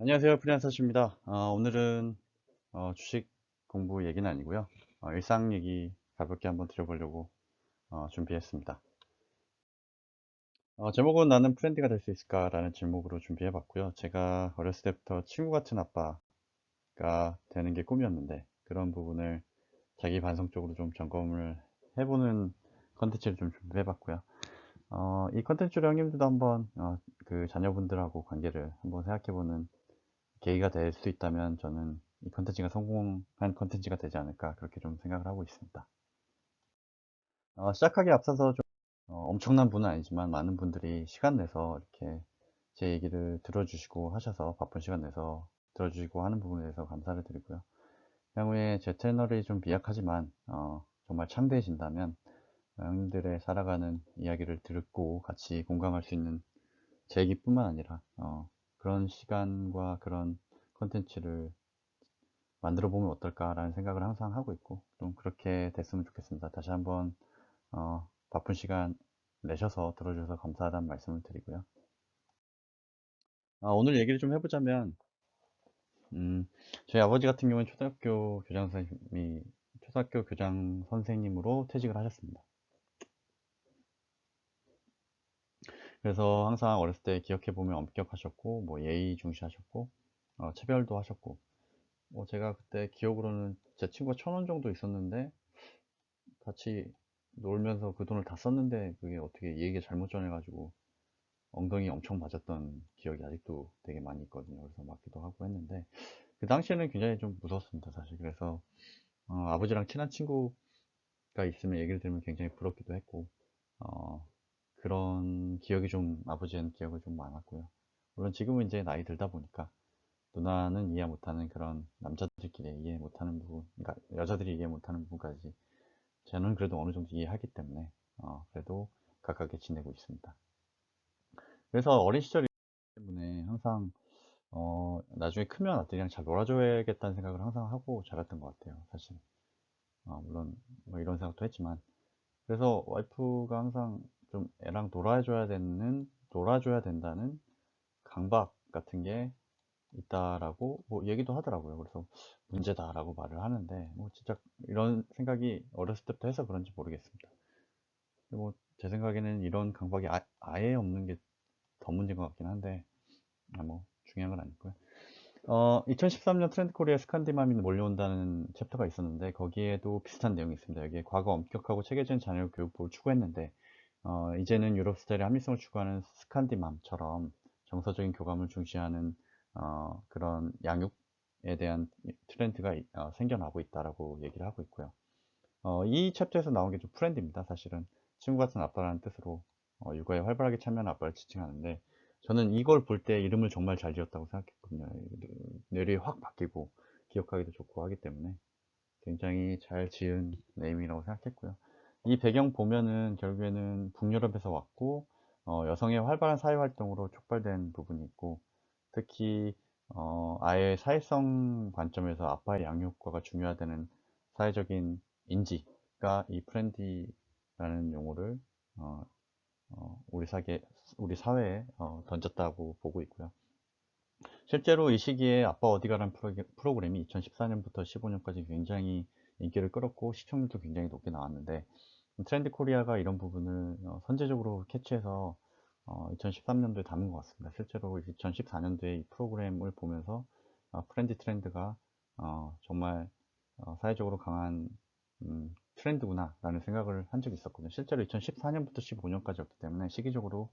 안녕하세요. 프리랜서십니다. 오늘은 주식 공부 얘기는 아니고요. 일상 얘기 가볍게 한번 드려보려고 준비했습니다. 제목은 나는 프렌디가 될 수 있을까라는 제목으로 준비해봤고요. 제가 어렸을 때부터 친구 같은 아빠가 되는 게 꿈이었는데 그런 부분을 자기 반성적으로 좀 점검을 해보는 컨텐츠를 좀 준비해봤고요. 이 컨텐츠로 형님들도 한번 그 자녀분들하고 관계를 한번 생각해보는 계기가 될 수 있다면 저는 이 컨텐츠가 성공한 컨텐츠가 되지 않을까 그렇게 좀 생각을 하고 있습니다. 시작하기에 앞서서 좀 엄청난 분은 아니지만 많은 분들이 시간 내서 이렇게 제 얘기를 들어주시고 하셔서 바쁜 시간 내서 들어주시고 하는 부분에 대해서 감사를 드리고요. 향후에 제 채널이 좀 미약하지만 정말 창대해진다면 형님들의 살아가는 이야기를 듣고 같이 공감할 수 있는 제 얘기뿐만 아니라 그런 시간과 그런 컨텐츠를 만들어 보면 어떨까라는 생각을 항상 하고 있고 좀 그렇게 됐으면 좋겠습니다. 다시 한번 바쁜 시간 내셔서 들어주셔서 감사하다는 말씀을 드리고요. 오늘 얘기를 좀 해보자면 저희 아버지 같은 경우는 초등학교 교장 선생님으로 퇴직을 하셨습니다. 그래서 항상 어렸을 때 기억해 보면 엄격하셨고 뭐 예의 중시하셨고 체별도 하셨고 제가 그때 기억으로는 제 친구가 1,000원 정도 있었는데 같이 놀면서 그 돈을 다 썼는데 그게 어떻게 얘기가 잘못 전해가지고 엉덩이 엄청 맞았던 기억이 아직도 되게 많이 있거든요. 그래서 맞기도 하고 했는데 그 당시에는 굉장히 좀 무서웠습니다, 사실. 그래서 아버지랑 친한 친구가 있으면 얘기를 들으면 굉장히 부럽기도 했고 어, 그런 기억이 좀 아버지의 기억이 좀 많았고요. 물론 지금은 이제 나이 들다 보니까 누나는 이해 못하는 그런 남자들끼리 이해 못하는 부분, 그러니까 여자들이 이해 못하는 부분까지 저는 그래도 어느 정도 이해하기 때문에 그래도 가깝게 지내고 있습니다. 그래서 어린 시절이 때문에 항상 나중에 크면 아들이랑 잘 놀아줘야겠다는 생각을 항상 하고 자랐던 것 같아요, 사실. 물론 뭐 이런 생각도 했지만 그래서 와이프가 항상 좀 애랑 놀아줘야 된다는 강박 같은 게 있다라고 뭐 얘기도 하더라고요. 그래서 문제다라고 말을 하는데 뭐 진짜 이런 생각이 어렸을 때부터 해서 그런지 모르겠습니다. 뭐 제 생각에는 이런 강박이 아예 없는 게 더 문제인 것 같긴 한데 뭐 중요한 건 아니고요. 2013년 트렌드 코리아 스칸디마민이 몰려온다는 챕터가 있었는데 거기에도 비슷한 내용이 있습니다. 여기에 과거 엄격하고 체계적인 자녀 교육법을 추구했는데 이제는 유럽 스타일의 합리성을 추구하는 스칸디맘처럼 정서적인 교감을 중시하는 그런 양육에 대한 트렌드가 생겨나고 있다라고 얘기를 하고 있고요. 이 챕터에서 나온 게 좀 프렌드입니다. 사실은 친구 같은 아빠라는 뜻으로 육아에 활발하게 참여하는 아빠를 지칭하는데 저는 이걸 볼 때 이름을 정말 잘 지었다고 생각했거든요. 뇌리에 확 바뀌고 기억하기도 좋고 하기 때문에 굉장히 잘 지은 네임이라고 생각했고요. 이 배경 보면은 결국에는 북유럽에서 왔고 여성의 활발한 사회활동으로 촉발된 부분이 있고 특히 아예 사회성 관점에서 아빠의 양육과가 중요하다는 사회적인 인지가 이 프렌디라는 용어를 어, 우리 사회에 던졌다고 보고 있고요. 실제로 이 시기에 아빠 어디 가라는 프로그램이 2014년부터 15년까지 굉장히 인기를 끌었고 시청률도 굉장히 높게 나왔는데 트렌드 코리아가 이런 부분을 선제적으로 캐치해서 2013년도에 담은 것 같습니다. 실제로 2014년도에 이 프로그램을 보면서 트렌드가 정말 사회적으로 강한 트렌드구나 라는 생각을 한 적이 있었거든요. 실제로 2014년부터 15년까지였기 때문에 시기적으로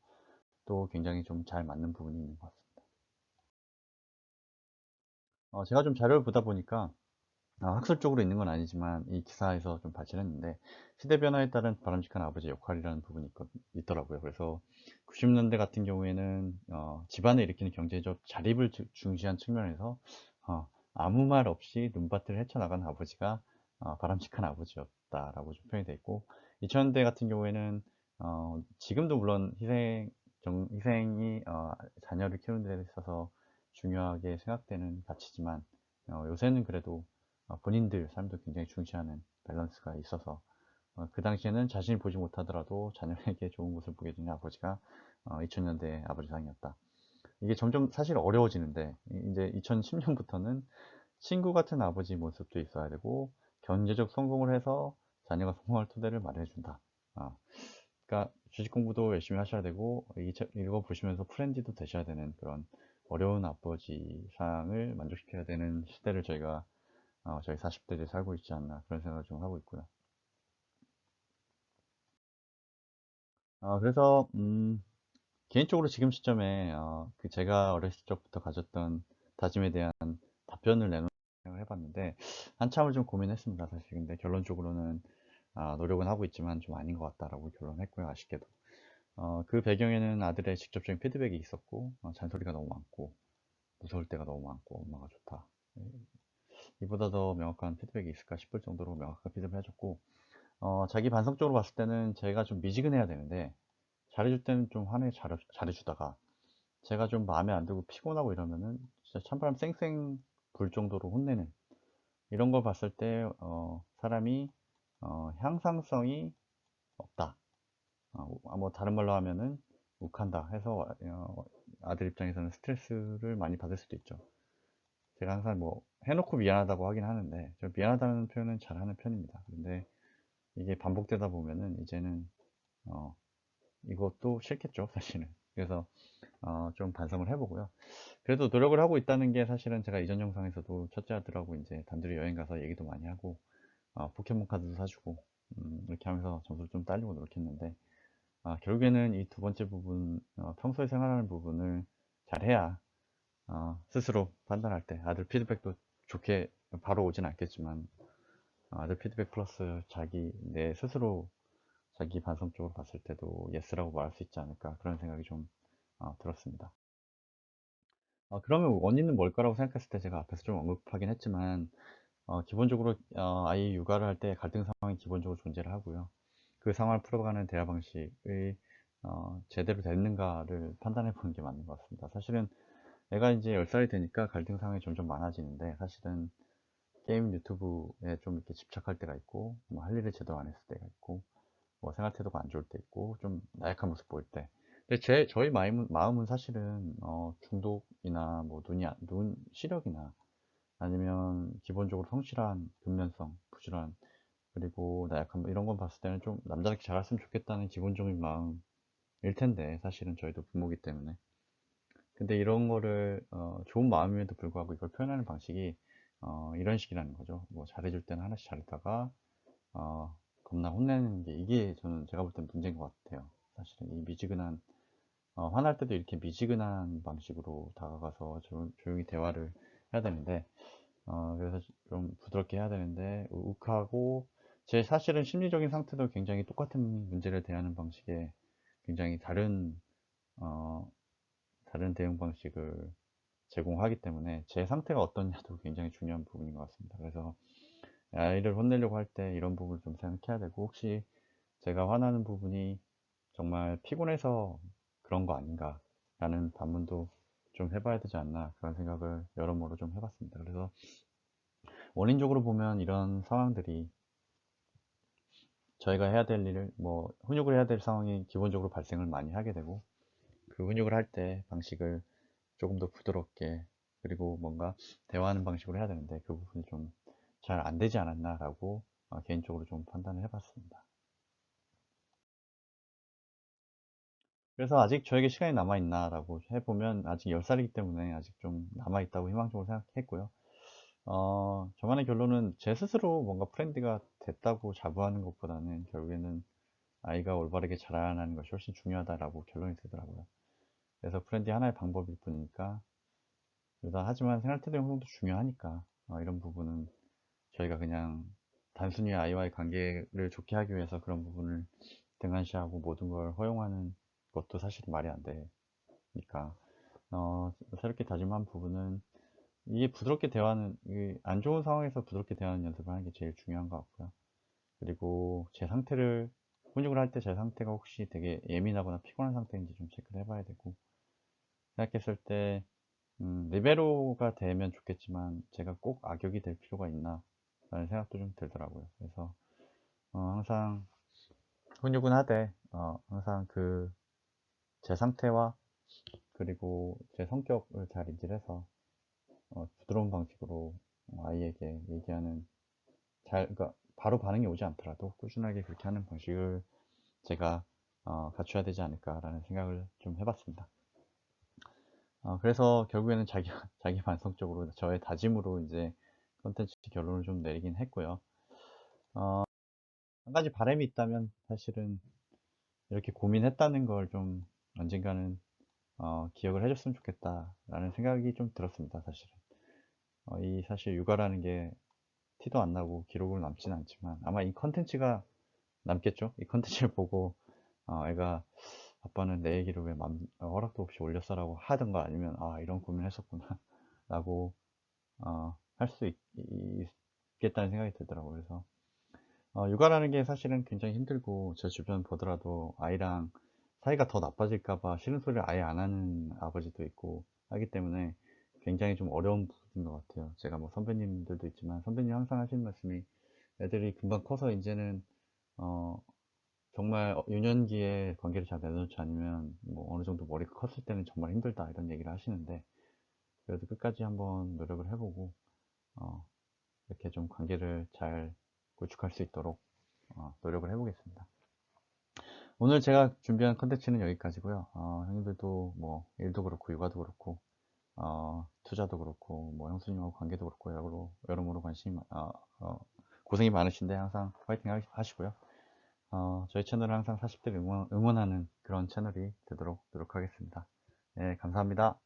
또 굉장히 좀 잘 맞는 부분이 있는 것 같습니다. 제가 좀 자료를 보다 보니까 학술적으로 있는 건 아니지만 이 기사에서 좀 발견했는데 시대 변화에 따른 바람직한 아버지의 역할이라는 부분이 있더라고요. 그래서 90년대 같은 경우에는 집안을 일으키는 경제적 자립을 중시한 측면에서 아무 말 없이 눈밭을 헤쳐나간 아버지가 바람직한 아버지였다라고 좀 표현이 되어 있고 2000년대 같은 경우에는 지금도 물론 희생이 자녀를 키우는 데 있어서 중요하게 생각되는 가치지만 요새는 그래도 본인들 삶도 굉장히 중시하는 밸런스가 있어서 그 당시에는 자신이 보지 못하더라도 자녀에게 좋은 모습을 보게 해주는 아버지가 2000년대 아버지상이었다. 이게 점점 사실 어려워지는데, 이제 2010년부터는 친구 같은 아버지 모습도 있어야 되고, 경제적 성공을 해서 자녀가 성공할 토대를 마련해준다. 아, 그러니까 주식 공부도 열심히 하셔야 되고, 읽어보시면서 프렌디도 되셔야 되는 그런 어려운 아버지 상을 만족시켜야 되는 시대를 저희 40대들이 살고 있지 않나 그런 생각을 좀 하고 있고요. 그래서 개인적으로 지금 시점에 그 제가 어렸을 적부터 가졌던 다짐에 대한 답변을 내놓는 생각을 해봤는데 한참을 좀 고민했습니다. 사실 근데 결론적으로는 노력은 하고 있지만 좀 아닌 것 같다라고 결론했고요. 아쉽게도 그 배경에는 아들의 직접적인 피드백이 있었고 잔소리가 너무 많고 무서울 때가 너무 많고 엄마가 좋다. 이보다 더 명확한 피드백이 있을까 싶을 정도로 명확한 피드백을 해줬고 자기 반성적으로 봤을 때는 제가 좀 미지근해야 되는데 잘해줄 때는 좀 화내 잘해주다가 제가 좀 마음에 안 들고 피곤하고 이러면은 진짜 찬바람 쌩쌩 불 정도로 혼내는 이런 걸 봤을 때 사람이 향상성이 없다. 뭐 다른 말로 하면은 욱한다 해서 아들 입장에서는 스트레스를 많이 받을 수도 있죠. 제가 항상 뭐 해놓고 미안하다고 하긴 하는데 저 미안하다는 표현은 잘하는 편입니다. 근데 이게 반복되다 보면은 이제는 어, 이것도 싫겠죠, 사실은. 그래서 좀 반성을 해보고요. 그래도 노력을 하고 있다는 게 사실은 제가 이전 영상에서도 첫째 아들하고 이제 단둘이 여행 가서 얘기도 많이 하고 포켓몬 카드도 사주고 이렇게 하면서 점수를 좀 따려고 노력했는데 결국에는 이 두 번째 부분 평소에 생활하는 부분을 잘해야 스스로 판단할 때 아들 피드백도 좋게 바로 오진 않겠지만 아들 피드백 플러스 내 스스로 자기 반성적으로 봤을 때도 예스라고 말할 수 있지 않을까 그런 생각이 좀 들었습니다. 그러면 원인은 뭘까라고 생각했을 때 제가 앞에서 좀 언급하긴 했지만 기본적으로 아이 육아를 할 때 갈등 상황이 기본적으로 존재를 하고요. 그 상황을 풀어가는 대화 방식의 제대로 됐는가를 판단해 보는 게 맞는 것 같습니다. 사실은 애가 이제 10살이 되니까 갈등 상황이 점점 많아지는데 사실은 게임 유튜브에 좀 이렇게 집착할 때가 있고 뭐 할 일을 제대로 안 했을 때가 있고 뭐 생활 태도가 안 좋을 때 있고 좀 나약한 모습 보일 때 근데 저희 마음은 사실은 중독이나 뭐 눈 시력이나 아니면 기본적으로 성실한 근면성 부지런 그리고 나약함 이런 건 봤을 때는 좀 남자답게 자랐으면 좋겠다는 기본적인 마음일 텐데 사실은 저희도 부모기 때문에 근데 이런 거를 좋은 마음임에도 불구하고 이걸 표현하는 방식이 이런 식이라는 거죠. 뭐 잘해줄 때는 하나씩 잘했다가 겁나 혼내는 게 이게 저는 제가 볼 땐 문제인 것 같아요. 사실은 이 미지근한 화날 때도 이렇게 미지근한 방식으로 다가가서 조용히 대화를 해야 되는데 그래서 좀 부드럽게 해야 되는데 욱하고 제 사실은 심리적인 상태도 굉장히 똑같은 문제를 대하는 방식에 굉장히 어, 다른 대응 방식을 제공하기 때문에 제 상태가 어떠냐도 굉장히 중요한 부분인 것 같습니다. 그래서 아이를 혼내려고 할 때 이런 부분을 좀 생각해야 되고 혹시 제가 화나는 부분이 정말 피곤해서 그런 거 아닌가 라는 반문도 좀 해봐야 되지 않나 그런 생각을 여러모로 좀 해봤습니다. 그래서 원인적으로 보면 이런 상황들이 저희가 해야 될 일을 뭐 훈육을 해야 될 상황이 기본적으로 발생을 많이 하게 되고 그 훈육을 할 때 방식을 조금 더 부드럽게 그리고 뭔가 대화하는 방식으로 해야 되는데 그 부분이 좀 잘 안 되지 않았나 라고 개인적으로 좀 판단을 해봤습니다. 그래서 아직 저에게 시간이 남아있나 라고 해보면 아직 10살이기 때문에 아직 좀 남아있다고 희망적으로 생각했고요. 저만의 결론은 제 스스로 뭔가 프렌드가 됐다고 자부하는 것보다는 결국에는 아이가 올바르게 자라나는 것이 훨씬 중요하다라고 결론이 되더라고요. 그래서 프렌디 하나의 방법일 뿐이니까 하지만 생활태도 형성도 중요하니까 이런 부분은 저희가 그냥 단순히 아이와의 관계를 좋게 하기 위해서 그런 부분을 등한시하고 모든 걸 허용하는 것도 사실 말이 안 되니까 새롭게 다짐한 부분은 이게 부드럽게 대화하는 안 좋은 상황에서 부드럽게 대화하는 연습을 하는 게 제일 중요한 것 같고요. 그리고 제 상태를 훈육을 할 때 제 상태가 혹시 되게 예민하거나 피곤한 상태인지 좀 체크를 해봐야 되고 생각했을 때 리베로가 되면 좋겠지만 제가 꼭 악역이 될 필요가 있나 라는 생각도 좀 들더라고요. 그래서 항상 훈육은 하되 항상 그 제 상태와 그리고 제 성격을 잘 인지를 해서 부드러운 방식으로 아이에게 얘기하는 그러니까 바로 반응이 오지 않더라도 꾸준하게 그렇게 하는 방식을 제가 갖춰야 되지 않을까라는 생각을 좀 해봤습니다. 그래서 결국에는 자기 반성적으로 저의 다짐으로 이제 컨텐츠 결론을 좀 내리긴 했고요. 한 가지 바람이 있다면 사실은 이렇게 고민했다는 걸 좀 언젠가는 기억을 해줬으면 좋겠다라는 생각이 좀 들었습니다. 사실은 이 사실 육아라는 게 티도 안 나고 기록으로 남지는 않지만 아마 이 컨텐츠가 남겠죠. 이 컨텐츠를 보고 애가 아빠는 내 얘기를 왜 허락도 없이 올렸어라고 하던가 아니면 이런 고민을 했었구나 라고 할 수 있겠다는 생각이 들더라고요. 그래서 육아라는 게 사실은 굉장히 힘들고 제 주변 보더라도 아이랑 사이가 더 나빠질까봐 싫은 소리를 아예 안 하는 아버지도 있고 하기 때문에 굉장히 좀 어려운 부분인 것 같아요. 제가 뭐 선배님들도 있지만 선배님 항상 하시는 말씀이 애들이 금방 커서 이제는 어, 정말 유년기에 관계를 잘 맺어놓지 않으면 뭐 어느 정도 머리가 컸을 때는 정말 힘들다 이런 얘기를 하시는데 그래도 끝까지 한번 노력을 해보고 어, 이렇게 좀 관계를 잘 구축할 수 있도록 노력을 해보겠습니다. 오늘 제가 준비한 컨텐츠는 여기까지고요. 형님들도 뭐 일도 그렇고 육아도 그렇고 투자도 그렇고 뭐 형수님하고 관계도 그렇고 여러모로 고생이 많으신데 항상 파이팅 하시고요. 저희 채널은 항상 40대를 응원하는 그런 채널이 되도록 노력하겠습니다. 네, 감사합니다.